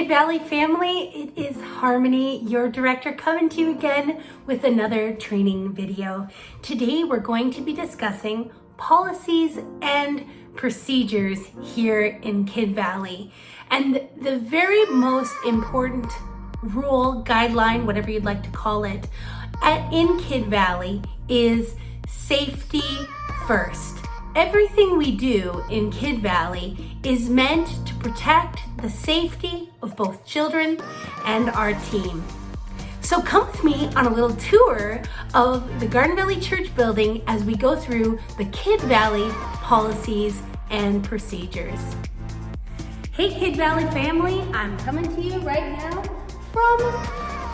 Kid Valley family, it is Harmony, your director, coming to you again with another training video. Today we're going to be discussing policies and procedures here in Kid Valley. And the very most important rule, guideline, whatever you'd like to call it, in Kid Valley is safety first. Everything we do in Kid Valley is meant to protect the safety of both children and our team. So come with me on a little tour of the Garden Valley Church building as we go through the Kid Valley policies and procedures. Hey Kid Valley family, I'm coming to you right now from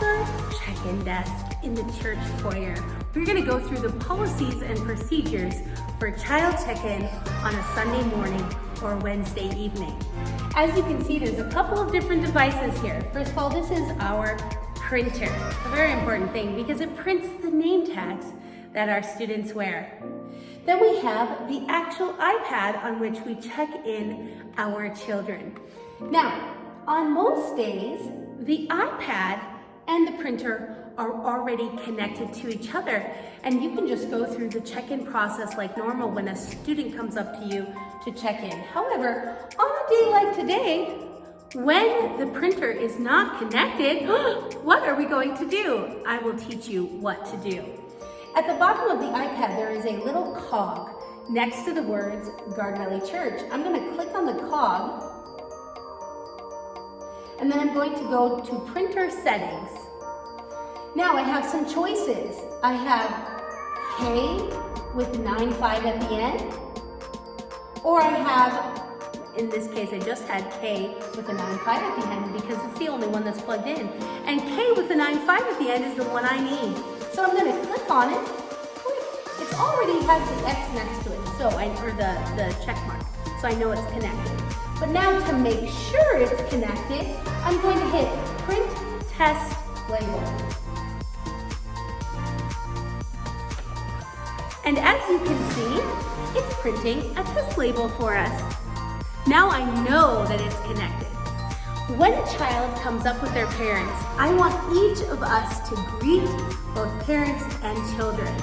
the check-in desk in the church foyer. We're going to go through the policies and procedures for child check-in on a Sunday morning or Wednesday evening. As you can see, there's a couple of different devices here. First of all, this is our printer, a very important thing because it prints the name tags that our students wear. Then we have the actual iPad on which we check in our children. Now, on most days, the iPad and the printer are already connected to each other, and you can just go through the check-in process like normal when a student comes up to you to check in. However, on a day like today, when the printer is not connected, what are we going to do? I will teach you what to do. At the bottom of the iPad, there is a little cog next to the words Garden Valley Church. I'm going to click on the cog, and then I'm going to go to printer settings. Now I have some choices. I have K with 9.5 at the end, or I have, in this case, I just had K with a 9.5 at the end because it's the only one that's plugged in. And K with the 9.5 at the end is the one I need. So I'm going to click on it. It already has the X next to it, or the check mark, so I know it's connected. But now to make sure it's connected, I'm going to hit Print Test Label. And as you can see, it's printing a test label for us. Now I know that it's connected. When a child comes up with their parents, I want each of us to greet both parents and children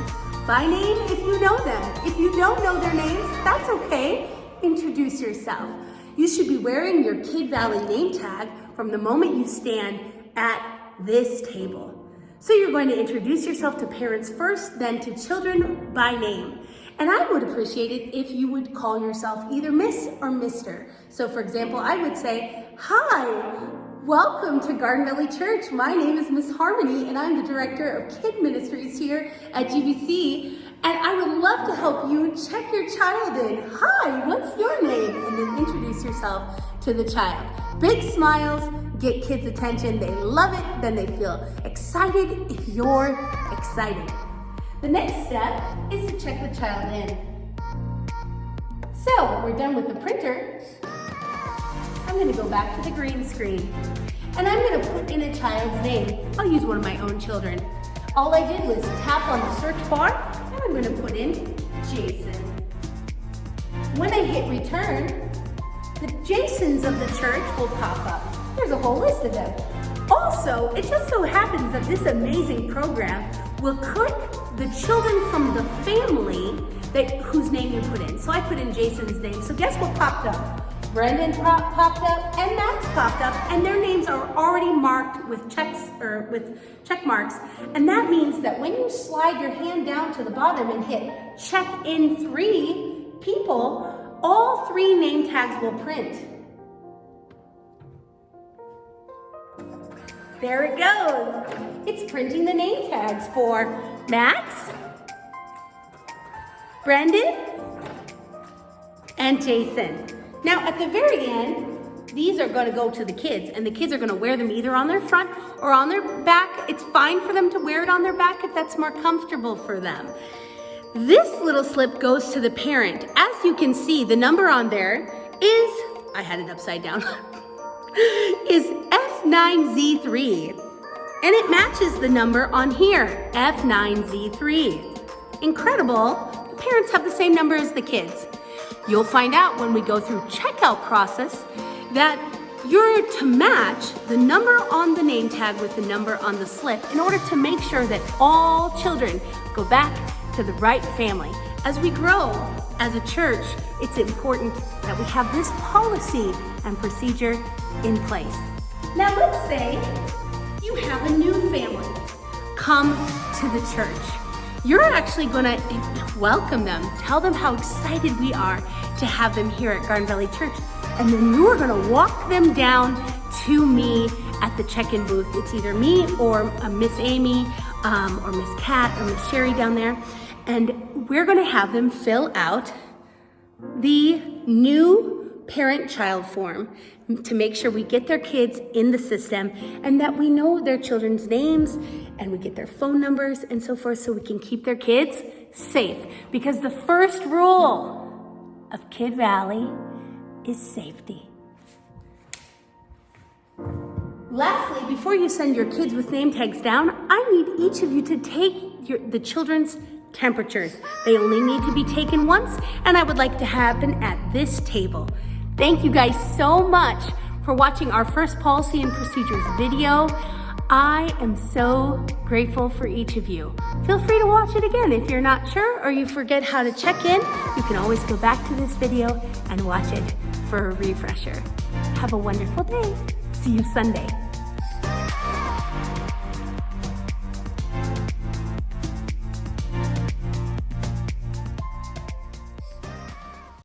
by name if you know them. If you don't know their names, that's okay. Introduce yourself. You should be wearing your Kid Valley name tag from the moment you stand at this table. So you're going to introduce yourself to parents first, then to children by name. And I would appreciate it if you would call yourself either Miss or Mr. So for example, I would say, hi, welcome to Garden Valley Church. My name is Miss Harmony and I'm the Director of Kid Ministries here at GVC. And I would love to help you check your child in. Hi, what's your name? And then introduce yourself to the child. Big smiles get kids' attention. They love it. Then they feel excited if you're excited. The next step is to check the child in. So we're done with the printer. I'm going to go back to the green screen. And I'm going to put in a child's name. I'll use one of my own children. All I did was tap on the search bar, and I'm going to put in Jason. When I hit return, the Jasons of the church will pop up. There's a whole list of them. Also, it just so happens that this amazing program will click the children from the family whose name you put in. So I put in Jason's name. So guess what popped up? Brendan popped up and Max popped up, and their names are already marked with check marks. And that means that when you slide your hand down to the bottom and hit check in 3 people, all 3 name tags will print. There it goes. It's printing the name tags for Max, Brendan, and Jason. Now at the very end, these are going to go to the kids, and the kids are going to wear them either on their front or on their back. It's fine for them to wear it on their back if that's more comfortable for them. This little slip goes to the parent. As you can see, the number on there is, I had it upside down, is F9Z3. And it matches the number on here, F9Z3. Incredible. The parents have the same number as the kids. You'll find out when we go through checkout process that you're to match the number on the name tag with the number on the slip in order to make sure that all children go back to the right family. As we grow as a church, it's important that we have this policy and procedure in place. Now let's say you have a new family come to the church. You're actually gonna welcome them, tell them how excited we are to have them here at Garden Valley Church, and then you are gonna walk them down to me at the check-in booth. It's either me or Miss Amy or Miss Kat or Miss Sherry down there, and we're gonna have them fill out the new parent-child form to make sure we get their kids in the system and that we know their children's names and we get their phone numbers and so forth so we can keep their kids safe. Because the first rule of Kid Valley is safety. Lastly, before you send your kids with name tags down, I need each of you to take the children's temperatures. They only need to be taken once, and I would like to happen at this table. Thank you guys so much for watching our first policy and procedures video. I am so grateful for each of you. Feel free to watch it again if you're not sure or you forget how to check in. You can always go back to this video and watch it for a refresher. Have a wonderful day. See you Sunday.